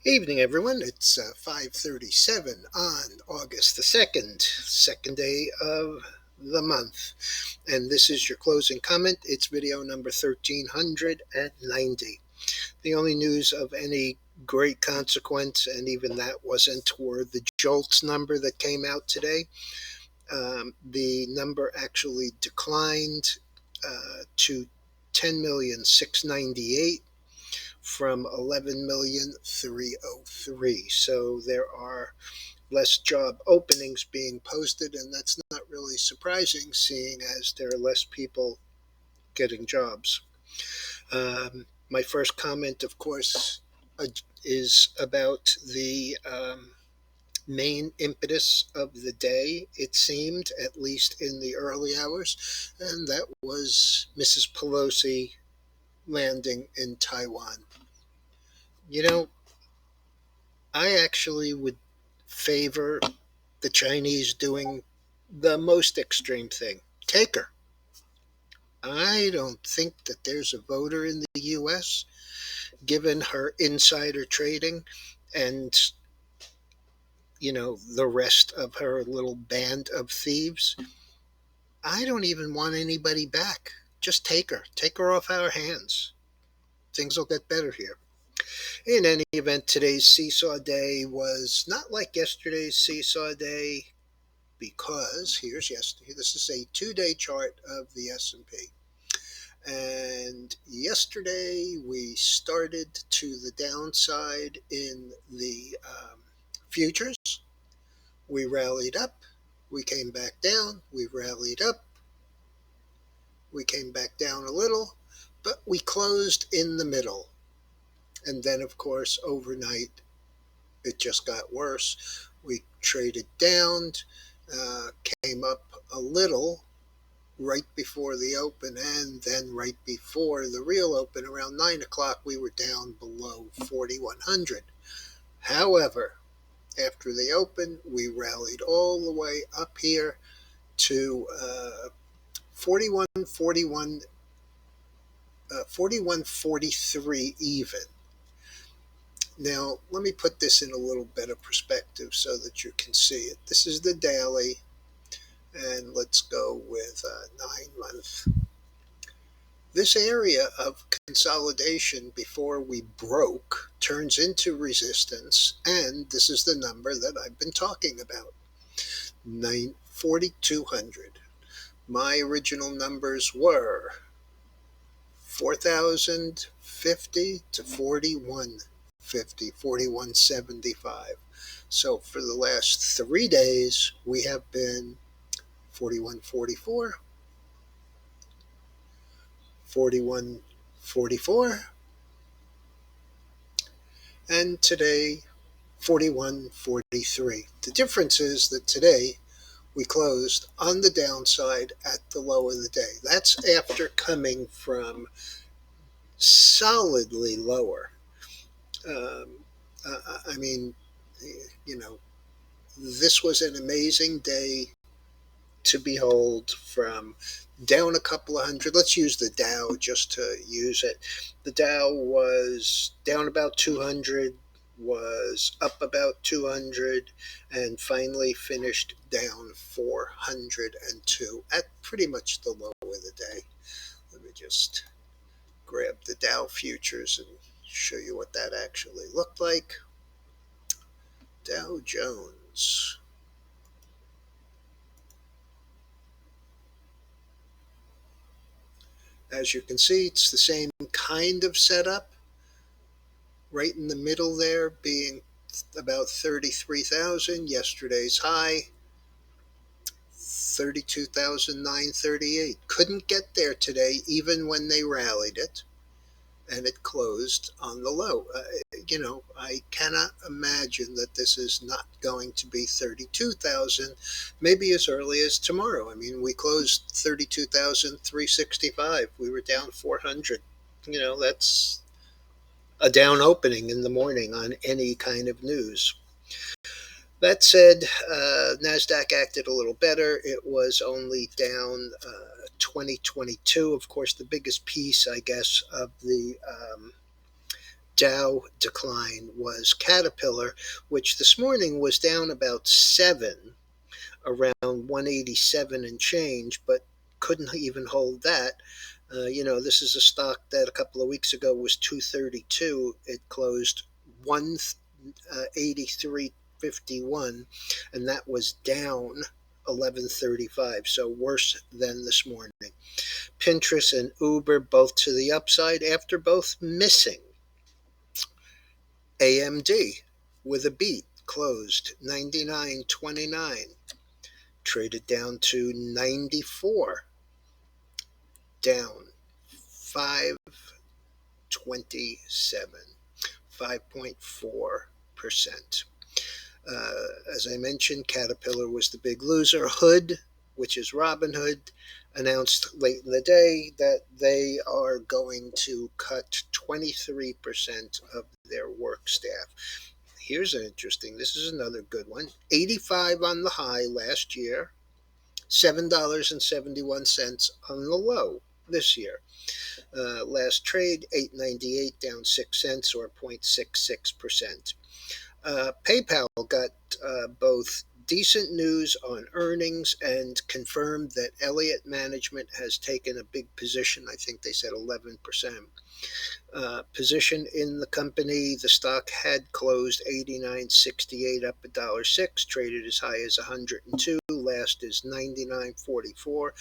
Evening, everyone. It's 5:37 on August the 2nd, second day of the month. And this is your closing comment. It's video number 1390. The only news of any great consequence, and even that wasn't, were the JOLTS number that came out today. The number actually declined to 10,698,000 from 11,303,000. So there are less job openings being posted, and that's not really surprising, seeing as there are less people getting jobs. My first comment, of course, is about the main impetus of the day, it seemed, at least in the early hours, and that was Mrs. Pelosi landing in Taiwan. You know, I actually would favor the Chinese doing the most extreme thing. Take her. I don't think that there's a voter in the US, given her insider trading and, the rest of her little band of thieves. I don't even want anybody back. Just take her. Take her off our hands. Things will get better here. In any event, today's Seesaw Day was not like yesterday's Seesaw Day, because here's yesterday. This is a 2-day chart of the S&P. And yesterday we started to the downside in the futures. We rallied up. We came back down. We rallied up. We came back down a little, but we closed in the middle. And then, of course, overnight, it just got worse. We traded down, came up a little right before the open, and then right before the real open, around 9 o'clock, we were down below 4,100. However, after the open, we rallied all the way up here to 4143 even. Now, let me put this in a little better perspective so that you can see it. This is the daily, and let's go with 9 month. This area of consolidation before we broke turns into resistance, and this is the number that I've been talking about, 4,200. My original numbers were 4,050 to 4150, 4175. So for the last 3 days, we have been 4144, 4144, and today 4143. The difference is that today we closed on the downside at the low of the day. That's after coming from solidly lower. Um, I mean, you know, this was an amazing day to behold, from down a couple of hundred. Let's use the Dow just to use it. The Dow was down about 200, was up about 200, and finally finished down 402 at pretty much the low of the day. Let me just grab the Dow futures and show you what that actually looked like. Dow Jones. As you can see, it's the same kind of setup. Right in the middle there being about 33,000. Yesterday's high, 32,938. Couldn't get there today even when they rallied it, and it closed on the low. I cannot imagine that this is not going to be 32,000, maybe as early as tomorrow. I mean, we closed 32,365. We were down 400. That's a down opening in the morning on any kind of news. That said, NASDAQ acted a little better. It was only down 2022. Of course, the biggest piece, I guess, of the Dow decline was Caterpillar, which this morning was down about 7, around 187 and change, but couldn't even hold that. This is a stock that a couple of weeks ago was 232. It closed 183.51, and that was down 11.35, so worse than this morning. Pinterest and Uber both to the upside after both missing. AMD with a beat closed 99.29, traded down to 94, down 527, 5.4%. As I mentioned, Caterpillar was the big loser. Hood, which is Robinhood, announced late in the day that they are going to cut 23% of their work staff. Here's an interesting, this is another good one. 85 on the high last year, $7.71 on the low this year. Last trade, 8.98, down 6 cents or 0.66%. PayPal got both decent news on earnings and confirmed that Elliott Management has taken a big position. I think they said 11%. Position in the company. The stock had closed 89.68, up $1.06, traded as high as 102. Last is 99.44,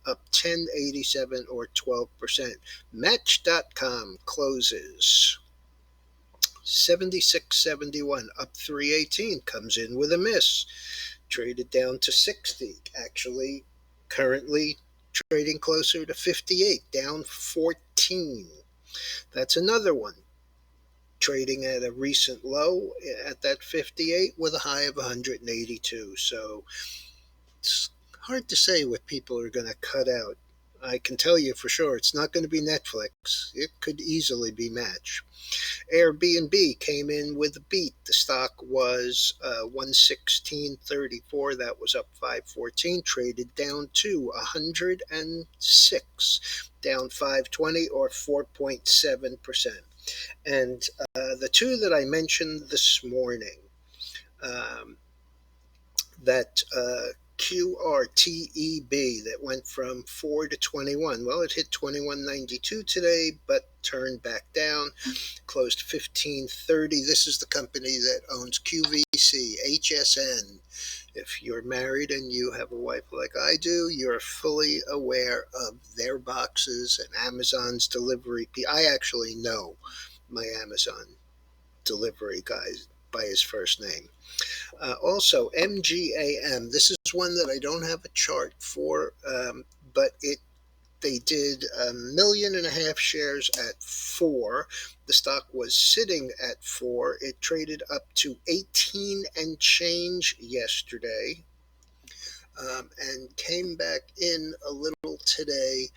up 10.87 or 12%. Match.com closes 76.71, up 3.18, comes in with a miss. Traded down to 60, actually currently trading closer to 58, down 14. That's another one. Trading at a recent low at that 58 with a high of 182. So it's hard to say what people are going to cut out. I can tell you for sure it's not going to be Netflix. It could easily be Match. Airbnb came in with a beat. The stock was 116.34. That was up 5.14. Traded down to 106, down 5.20 or 4.7%. And the two that I mentioned this morning, that QRTEB that went from 4 to 21. Well, it hit 21.92 today, but turned back down, closed 15.30. This is the company that owns QVC, HSN. If you're married and you have a wife like I do, you're fully aware of their boxes and Amazon's delivery. I actually know my Amazon delivery guy by his first name. Also, MGAM. This is one that I don't have a chart for, but they did 1.5 million shares at 4. The stock was sitting at 4. It traded up to 18 and change yesterday, and came back in a little today.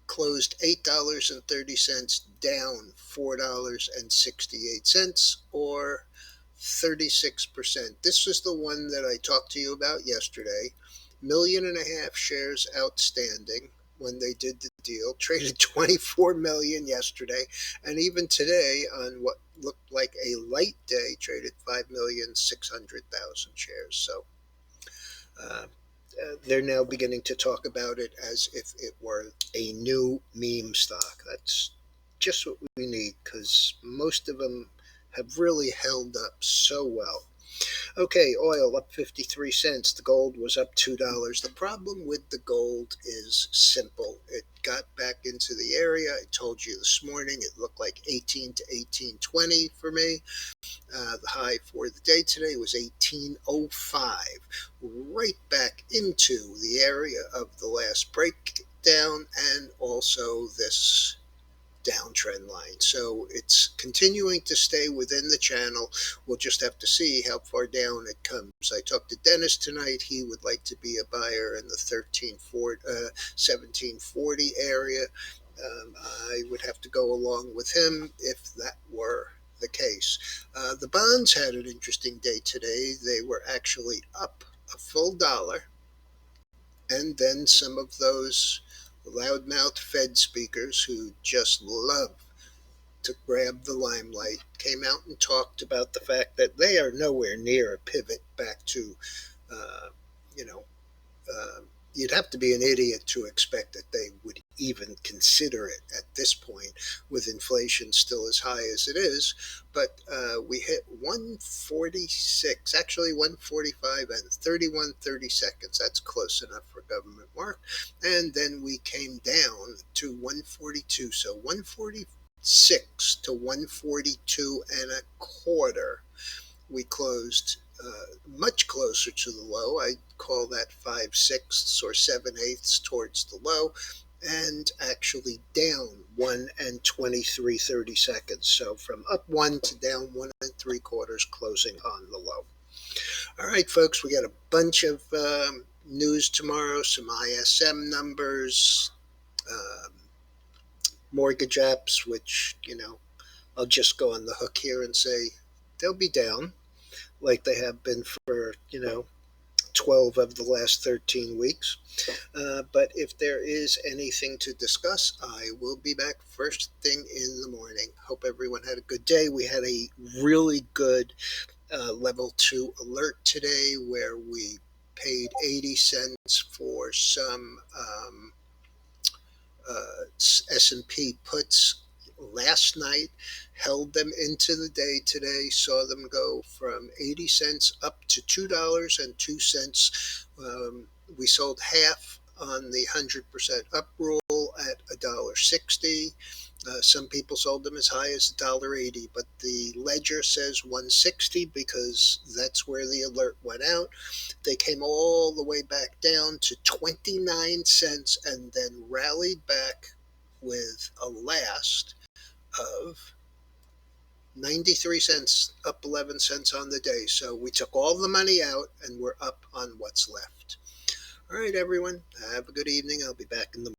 Closed $8.30, down $4.68, or 36%. This was the one that I talked to you about yesterday. 1.5 million shares outstanding when they did the deal. Traded 24 million yesterday, and even today on what looked like a light day, traded 5,600,000 shares. So they're now beginning to talk about it as if it were a new meme stock. That's just what we need, because most of them have really held up so well. Okay, oil up 53 cents. The gold was up $2. The problem with the gold is simple. It got back into the area. I told you this morning it looked like 18 to 18.20 for me. The high for the day today was 18.05. Right back into the area of the last breakdown and also this downtrend line. So it's continuing to stay within the channel. We'll just have to see how far down it comes. I talked to Dennis tonight. He would like to be a buyer in the 1740 area. I would have to go along with him if that were the case. The bonds had an interesting day today. They were actually up a full dollar, and then some of those loudmouth Fed speakers who just love to grab the limelight, came out and talked about the fact that they are nowhere near a pivot back to, uh, you know, uh, you'd have to be an idiot to expect that they would even consider it at this point, with inflation still as high as it is. But we hit 146, actually 145 and 31/32. That's close enough for government work. And then we came down to 142. So 146 to 142 and a quarter. We closed much closer to the low. I call that 5/6 or 7/8 towards the low, and actually down 1 and 23/32. So from up one to down 1 and 3/4, closing on the low. All right, folks, we got a bunch of news tomorrow, some ISM numbers, um, mortgage apps, which, I'll just go on the hook here and say they'll be down like they have been for, 12 of the last 13 weeks. But if there is anything to discuss, I will be back first thing in the morning. Hope everyone had a good day. We had a really good level 2 alert today where we paid 80 cents for some S&P puts last night, held them into the day today, saw them go from 80 cents up to $2.02. We sold half on the 100% up rule at $1.60. Some people sold them as high as $1.80, but the ledger says 160 because that's where the alert went out. They came all the way back down to 29 cents and then rallied back with a last of 93 cents, up 11 cents on the day. So we took all the money out and we're up on what's left. All right, everyone, have a good evening. I'll be back in the